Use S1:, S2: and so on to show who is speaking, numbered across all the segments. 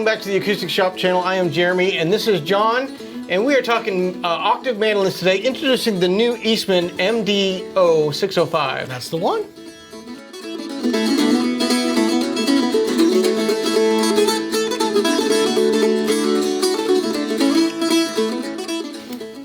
S1: welcome back to the Acoustic Shop channel. I am Jeremy, and this is John, and we are talking octave mandolins today, introducing the new Eastman MDO605.
S2: That's the one.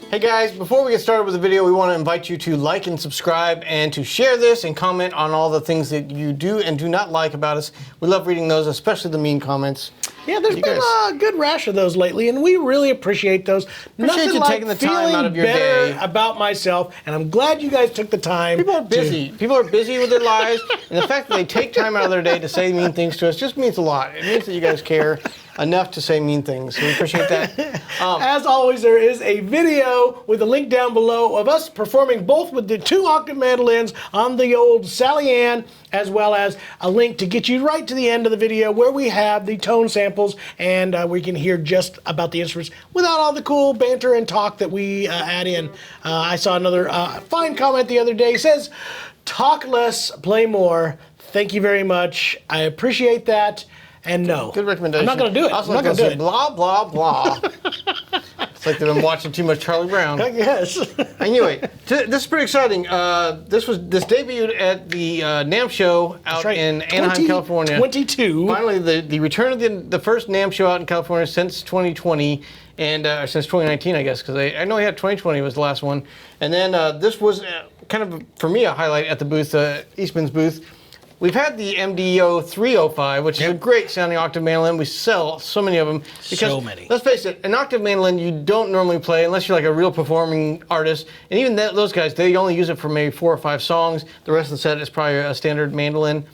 S1: Hey guys, before we get started with the video, we want to invite you to like and subscribe and to share this and comment on all the things that you do and do not like about us. We love reading those, especially the mean comments.
S2: Yeah, there's been a good rash of those lately, and we really appreciate those.
S1: Appreciate you taking the time out of your day.
S2: About myself, and I'm glad you guys took the time.
S1: People are busy. People are busy with their lives, and the fact that they take time out of their day to say mean things to us just means a lot. It means that you guys care enough to say mean things, so we appreciate that.
S2: As always, there is a video with a link down below of us performing both with the two octave mandolins on the old Sally Ann, as well as a link to get you right to the end of the video where we have the tone samples and we can hear just about the instruments without all the cool banter and talk that we add in. I saw another fine comment the other day. It says, talk less, play more. Thank you very much. I appreciate that. And no.
S1: Good recommendation.
S2: I'm not going to do it.
S1: I'm not going to do it. Blah, blah, blah. It's like they've been watching too much Charlie Brown.
S2: I guess.
S1: Anyway, this is pretty exciting. This debuted at the NAMM show out in Anaheim, California.
S2: 2022.
S1: Finally, the return of the first NAMM show out in California since 2020 and since 2019, I guess, because I know he had 2020 was the last one. And then this was kind of, for me, a highlight at the booth, Eastman's booth. We've had the MDO305, which is a great sounding octave mandolin. We sell so many of them. Because,
S2: so many.
S1: Let's face it, an octave mandolin you don't normally play unless you're like a real performing artist. And even those guys, they only use it for maybe 4 or 5 songs. The rest of the set is probably a standard mandolin.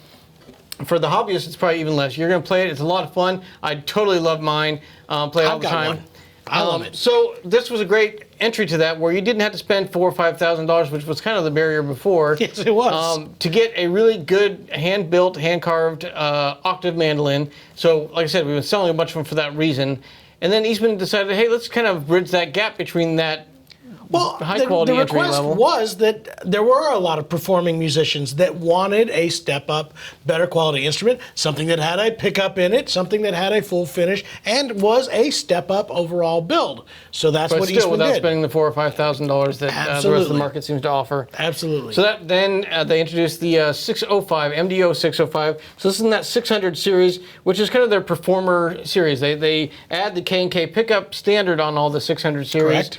S1: For the hobbyists, it's probably even less. You're going to play it. It's a lot of fun. I totally love mine. Play it all the time.
S2: One. I love it.
S1: So this was a great entry to that, where you didn't have to spend $4,000 or $5,000, which was kind of the barrier before.
S2: Yes, it was.
S1: To get a really good hand-built, hand-carved octave mandolin. So, like I said, we've been selling a bunch of them for that reason. And then Eastman decided, hey, let's kind of bridge that gap between that high-quality entry level.
S2: The request was that there were a lot of performing musicians that wanted a step-up, better quality instrument, something that had a pickup in it, something that had a full finish, and was a step-up overall build. So that's what Eastman did. But still, without
S1: spending the $4,000 or $5,000 that the rest of the market seems to offer.
S2: Absolutely.
S1: So then they introduced the 605, MDO605. So this is in that 600 series, which is kind of their performer series. They add the K&K pickup standard on all the 600 series.
S2: Correct.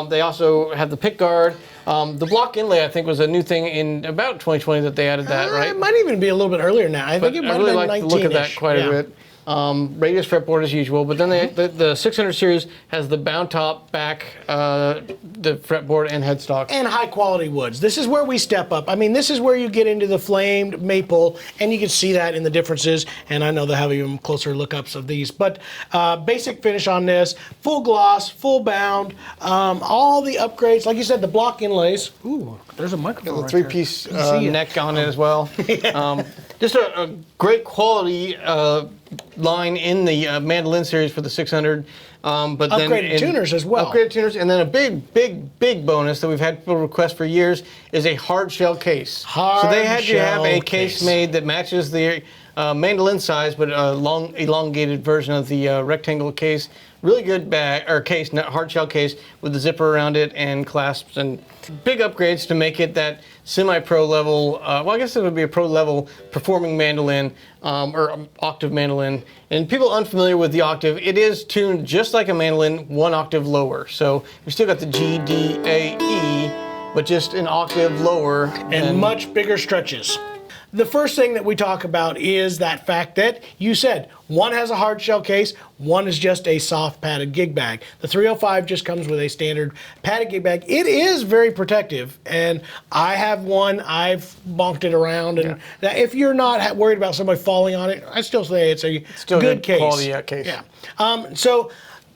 S1: They also have the pick guard. The block inlay, I think, was a new thing in about 2020 that they added that, right?
S2: It might even be a little bit earlier now. I think it might have been 19-ish.
S1: I really like the look of that quite a bit. Radius fretboard as usual, but then the 600 series has the bound top, back, the fretboard, and headstock.
S2: And high quality woods. This is where we step up. I mean, this is where you get into the flamed maple, and you can see that in the differences, and I know they'll have even closer lookups of these. But basic finish on this, full gloss, full bound, all the upgrades. Like you said, the block inlays. Ooh, there's a microphone
S1: right there. 3-piece neck on it as well. Just a great quality line in the mandolin series for the 600. But
S2: upgraded tuners as well.
S1: Upgraded tuners, and then a big bonus that we've had people request for years is a hard shell case. So they had you have a case made that matches the mandolin size, but a long elongated version of the rectangle case. Really good case, hard shell case with the zipper around it and clasps, and big upgrades to make it that semi-pro level, well, I guess it would be a pro level performing mandolin or octave mandolin. And people unfamiliar with the octave, it is tuned just like a mandolin, 1 octave lower. So we still got the G, D, A, E, but just an octave lower.
S2: And much bigger stretches. The first thing that we talk about is that fact that you said one has a hard shell case, one is just a soft padded gig bag. The 305 just comes with a standard padded gig bag. It is very protective, and I have one. I've bonked it around, and if you're not worried about somebody falling on it, I still say it's a good case.
S1: Quality case.
S2: Yeah. So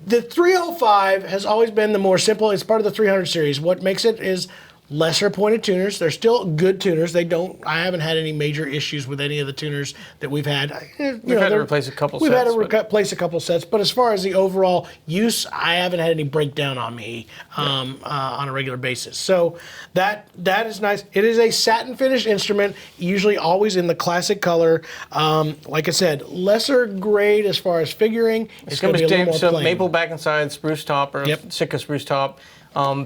S2: the 305 has always been the more simple. It's part of the 300 series. What makes it is lesser pointed tuners. They're still good tuners. I haven't had any major issues with any of the tuners that we've had.
S1: We've had to replace a couple sets.
S2: We've had to replace a couple sets, but as far as the overall use, I haven't had any breakdown on me on a regular basis. So that is nice. It is a satin finish instrument, usually always in the classic color. Like I said, lesser grade as far as figuring.
S1: It's going to be a little more plain. Maple back and side, spruce top, or Sitka spruce top.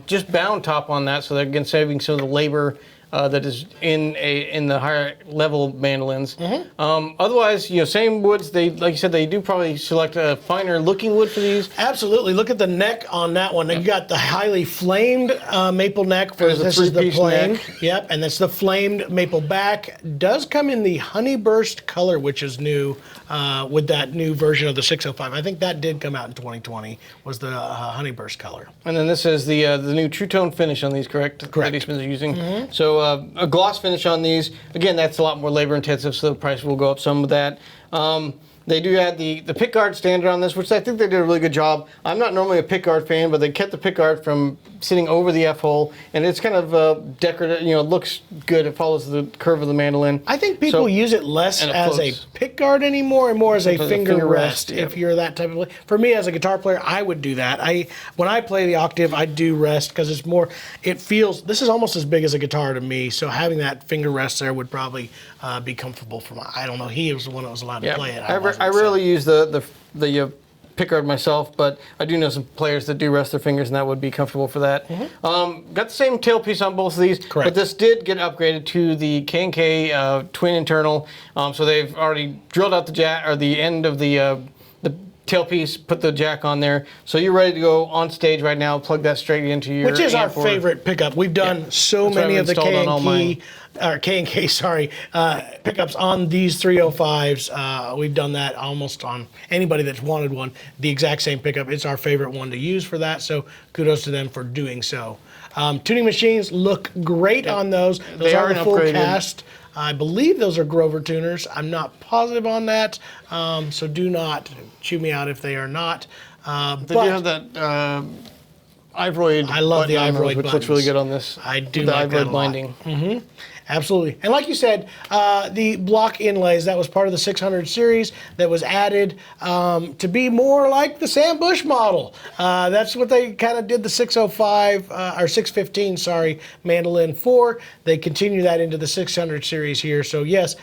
S1: Just bound top on that, so they're again saving some of the labor that is in the higher level mandolins. Otherwise, same woods. They, like you said, they do probably select a finer looking wood for these.
S2: Absolutely. Look at the neck on that one. You got the highly flamed maple neck. This is the plain. Yep, and that's the flamed maple back. Does come in the honeyburst color, which is new with that new version of the 605. I think that did come out in 2020. Was the honeyburst color.
S1: And then this is the new true tone finish on these, correct? Correct. That Eastman's are using. So a gloss finish on these. Again, that's a lot more labor intensive, so the price will go up some with that. They do add the pickguard standard on this, which I think they did a really good job. I'm not normally a pickguard fan, but they kept the pickguard from sitting over the F-hole, and it's kind of decorative. It looks good. It follows the curve of the mandolin.
S2: I think people use it less as a pickguard anymore and more as a finger rest. If you're that type of. For me, as a guitar player, I would do that. When I play the octave, I do rest because it's more. It feels. This is almost as big as a guitar to me, so having that finger rest there would probably be comfortable for my. I don't know. He was the one that was allowed to play it.
S1: I rarely use the pickguard myself, but I do know some players that do rest their fingers, and that would be comfortable for that. Got the same tailpiece on both of these, but this did get upgraded to the K&K twin internal. So they've already drilled out the jack or the end of the tailpiece, put the jack on there, so you're ready to go on stage right now. Plug that straight into your.
S2: Which is our favorite pickup. We've done so many of the K&K pickups on these 305s. We've done that almost on anybody that's wanted one. The exact same pickup. It's our favorite one to use for that. So kudos to them for doing so. Tuning machines look great on those. Those are the full cast. I believe those are Grover tuners. I'm not positive on that, so do not chew me out if they are not.
S1: They do have that Ivroid.
S2: I love the Ivroid,
S1: which looks really good on this.
S2: I do like that a lot.
S1: Binding.
S2: Absolutely. And like you said, the block inlays, that was part of the 600 series that was added to be more like the Sam Bush model. That's what they kind of did the 605, or 615, sorry, mandolin for. They continue that into the 600 series here. So yes,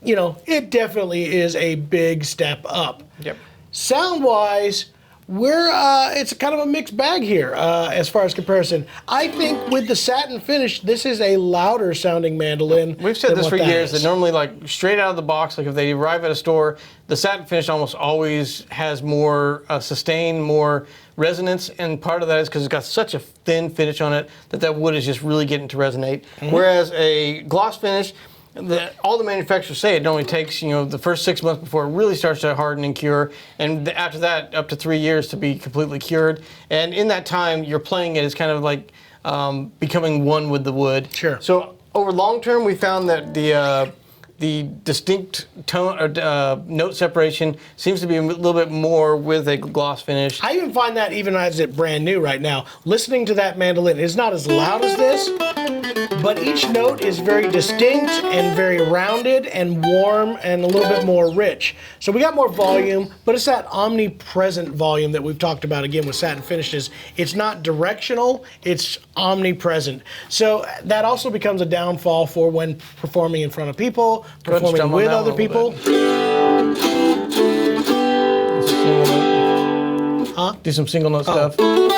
S2: it definitely is a big step up.
S1: Yep.
S2: Sound-wise, it's kind of a mixed bag here as far as comparison. I think with the satin finish, this is a louder sounding mandolin.
S1: We've said this for years, that normally like straight out of the box, like if they arrive at a store, the satin finish almost always has more sustain, more resonance, and part of that is because it's got such a thin finish on it that wood is just really getting to resonate. Whereas a gloss finish, all the manufacturers say it normally takes the first 6 months before it really starts to harden and cure, and after that up to 3 years to be completely cured. And in that time, you're playing it as kind of like becoming one with the wood.
S2: Sure.
S1: So over long term, we found that the distinct tone or note separation seems to be a little bit more with a gloss finish.
S2: I even find that even as it brand new right now, listening to that mandolin is not as loud as this, but each note is very distinct and very rounded and warm and a little bit more rich. So we got more volume, but it's that omnipresent volume that we've talked about again with satin finishes. It's not directional, it's omnipresent. So that also becomes a downfall for when performing in front of people, performing with other people.
S1: Do some single note stuff. So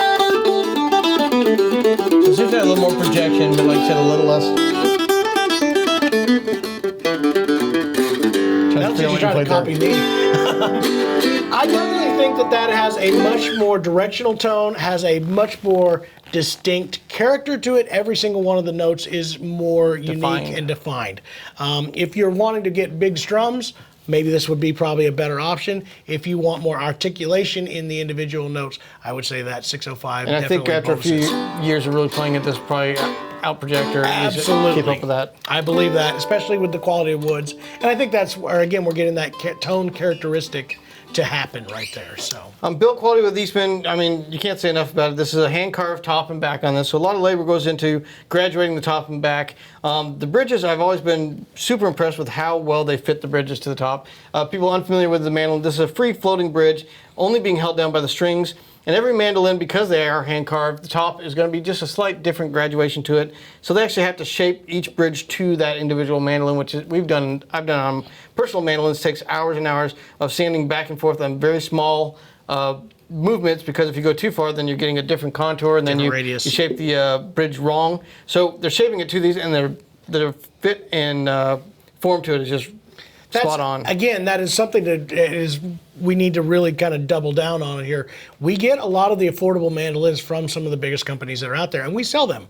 S1: it seems to have a little more projection, but like I said, a little less.
S2: Trying to copy me. I definitely think that has a much more directional tone, has a much more distinct character to it. Every single one of the notes is more unique and defined. If you're wanting to get big strums, maybe this would be probably a better option. If you want more articulation in the individual notes, I would say that 605
S1: and I think after a few years of really playing it, this probably out projector.
S2: Absolutely.
S1: Keep up with that.
S2: I believe that, especially with the quality of woods. And I think that's where, again, we're getting that tone characteristic to happen right there. So
S1: build quality with Eastman, I mean, you can't say enough about it. This is a hand-carved top and back on this, so a lot of labor goes into graduating the top and back. The bridges, I've always been super impressed with how well they fit the bridges to the top. People unfamiliar with the mandolin, this is a free floating bridge, only being held down by the strings. And every mandolin, because they are hand-carved, the top is going to be just a slight different graduation to it. So they actually have to shape each bridge to that individual mandolin, which is, I've done on personal mandolins. It takes hours and hours of sanding back and forth on very small movements, because if you go too far, then you're getting a different contour, and then you shape the bridge wrong. So they're shaping it to these, and their fit and form to it is just spot on.
S2: Again, that is something that we need to really kind of double down on here. We get a lot of the affordable mandolins from some of the biggest companies that are out there, and we sell them.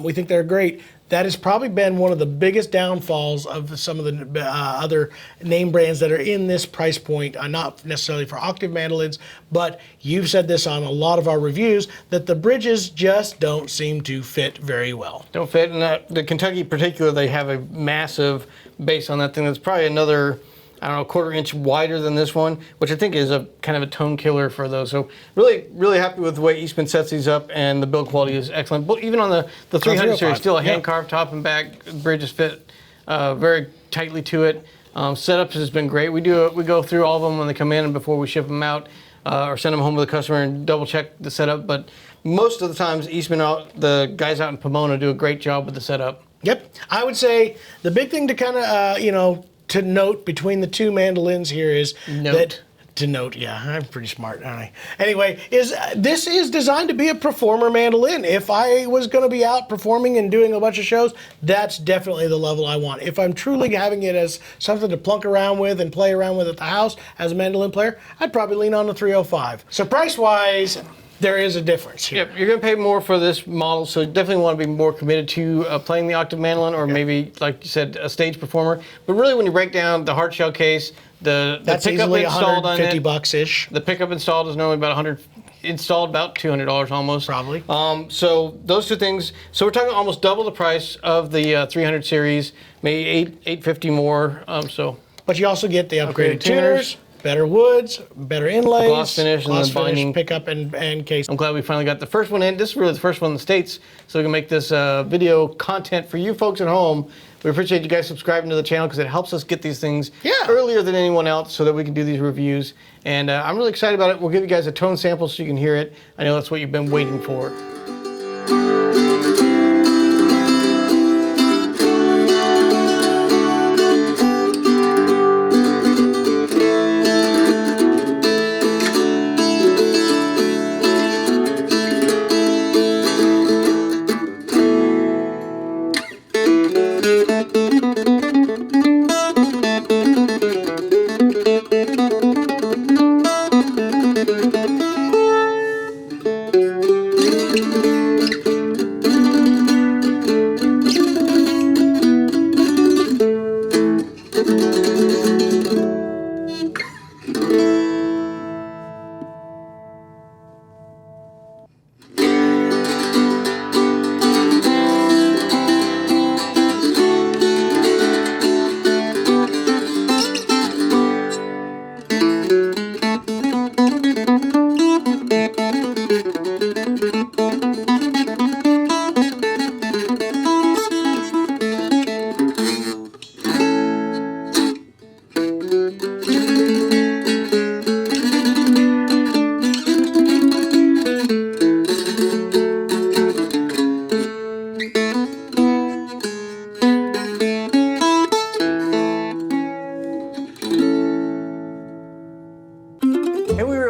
S2: We think they're great. That has probably been one of the biggest downfalls of some of the other name brands that are in this price point, not necessarily for Octave mandolins, but you've said this on a lot of our reviews, that the bridges just don't seem to fit very well.
S1: Don't fit, and the Kentucky in particular, they have a massive base on that thing that's probably another, I don't know, 1/4 inch wider than this one, which I think is a kind of a tone killer for those. So really, really happy with the way Eastman sets these up, and the build quality is excellent. But even on the 300 series, still a hand-carved top and back. Bridges fit very tightly to it. Setups has been great. We go through all of them when they come in and before we ship them out, or send them home with the customer and double check the setup. But most of the times, Eastman, the guys out in Pomona, do a great job with the setup.
S2: Yep, I would say the big thing to kind of to note between the two mandolins here is yeah, I'm pretty smart, aren't I? Anyway, this is designed to be a performer mandolin. If I was going to be out performing and doing a bunch of shows, that's definitely the level I want. If I'm truly having it as something to plunk around with and play around with at the house as a mandolin player, I'd probably lean on the 305. So price-wise, there is a difference here.
S1: Yep, you're going to pay more for this model, so you definitely want to be more committed to playing the Octave mandolin, or maybe, like you said, a stage performer. But really, when you break down the hard shell case, the pickup installed on it,
S2: $150-ish.
S1: The pickup installed is normally about about $200 almost.
S2: Probably.
S1: So those two things. So we're talking almost double the price of the 300 series, maybe $850 more.
S2: But you also get the upgraded tuners. Better woods, better inlays,
S1: gloss finish, and then binding,
S2: pickup and case.
S1: I'm glad we finally got the first one in. This is really the first one in the States, so we can make this video content for you folks at home. We appreciate you guys subscribing to the channel, because it helps us get these things earlier than anyone else, so that we can do these reviews. And I'm really excited about it. We'll give you guys a tone sample so you can hear it. I know that's what you've been waiting for.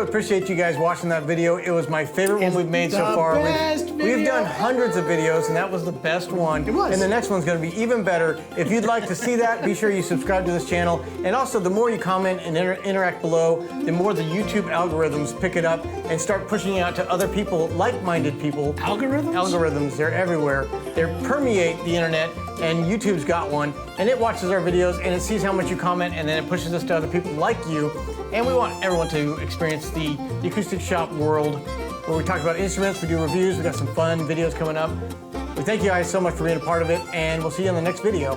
S1: Appreciate you guys watching that video. It was my favorite one we've made so far. We've done hundreds of videos, and that was the best one.
S2: It was.
S1: And the next one's going to be even better. If you'd like to see that, be sure you subscribe to this channel. And also, the more you comment and interact below, the more the YouTube algorithms pick it up and start pushing it out to other people, like-minded people.
S2: Algorithms?
S1: Algorithms. They're everywhere. They permeate the internet, and YouTube's got one. And it watches our videos, and it sees how much you comment, and then it pushes us to other people like you. And we want everyone to experience the Acoustic Shop world, where we talk about instruments, we do reviews, we got some fun videos coming up. We thank you guys so much for being a part of it, and we'll see you in the next video.